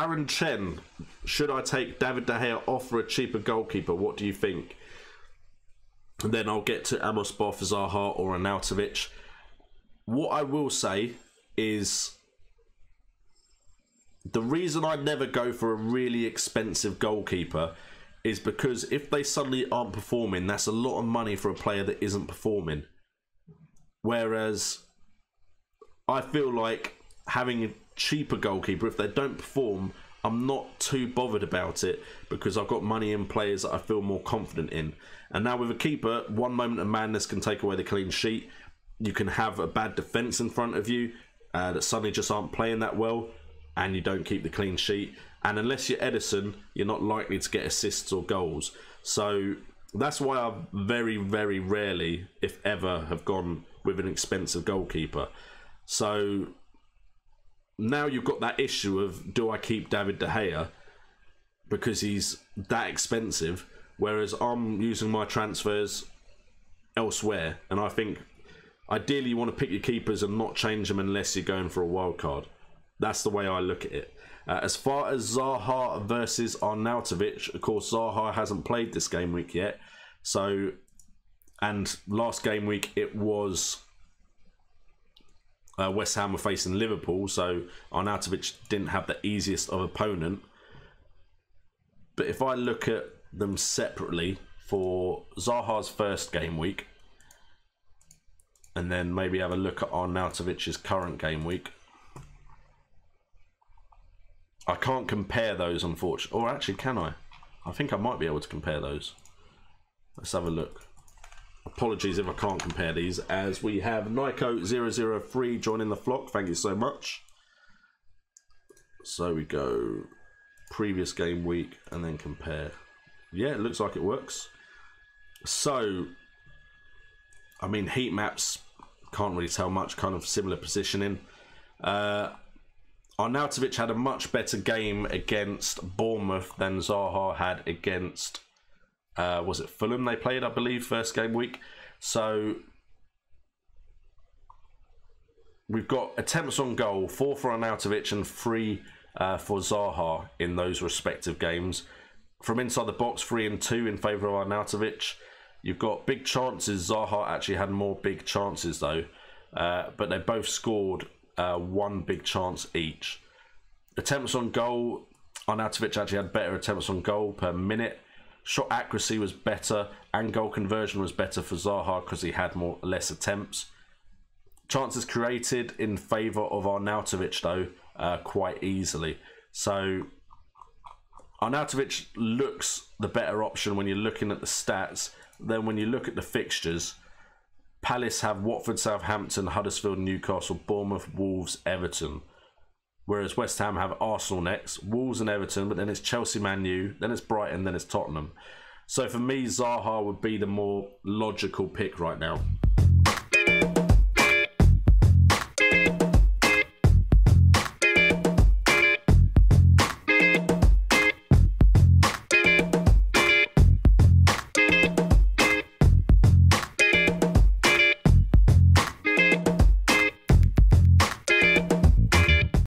Aaron Chen, should I take David De Gea off for a cheaper goalkeeper? What do you think? And then I'll get to Amos Boff, Zaha or Arnautovic. What I will say is the reason I never go for a really expensive goalkeeper is because if they suddenly aren't performing, that's a lot of money for a player that isn't performing. Whereas I feel like having a cheaper goalkeeper, if they don't perform, I'm not too bothered about it because I've got money in players that I feel more confident in. And now with a keeper, one moment of madness can take away the clean sheet. You can have a bad defence in front of you that suddenly just aren't playing that well, and you don't keep the clean sheet. And unless you're Edison, you're not likely to get assists or goals. So that's why I very, very rarely, if ever, have gone with an expensive goalkeeper. So now you've got that issue of, do I keep David De Gea because he's that expensive, whereas I'm using my transfers elsewhere. And I think ideally you want to pick your keepers and not change them unless you're going for a wild card. That's the way I look at it. As far as Zaha versus Arnautovic, of course Zaha hasn't played this game week yet. So, and last game week it was West Ham were facing Liverpool, so Arnautovic didn't have the easiest of opponent. But if I look at them separately for Zaha's first game week, and then maybe have a look at Arnautovic's current game week, I can't compare those, unfortunately. Or actually, can I? I think I might be able to compare those. Let's have a look. Apologies if I can't compare these, as we have Nico003 joining the flock. Thank you so much. So we go previous game week and then compare. Yeah, it looks like it works. So, I mean, heat maps, can't really tell much, kind of similar positioning. Arnautovic had a much better game against Bournemouth than Zaha had against, was it Fulham they played, I believe, first game week. So we've got attempts on goal, 4 for Arnautovic and 3 for Zaha in those respective games. From inside the box, 3 and 2 in favour of Arnautovic. You've got big chances. Zaha actually had more big chances though, but they both scored 1 big chance each. Attempts on goal, Arnautovic actually had better attempts on goal per minute. Shot accuracy was better and goal conversion was better for Zaha because he had less attempts. Chances created in favour of Arnautovic though, quite easily. So Arnautovic looks the better option when you're looking at the stats. Then when you look at the fixtures, Palace have Watford, Southampton, Huddersfield, Newcastle, Bournemouth, Wolves, Everton. Whereas West Ham have Arsenal next, Wolves and Everton, but then it's Chelsea, Man U, then it's Brighton, then it's Tottenham. So for me, Zaha would be the more logical pick right now.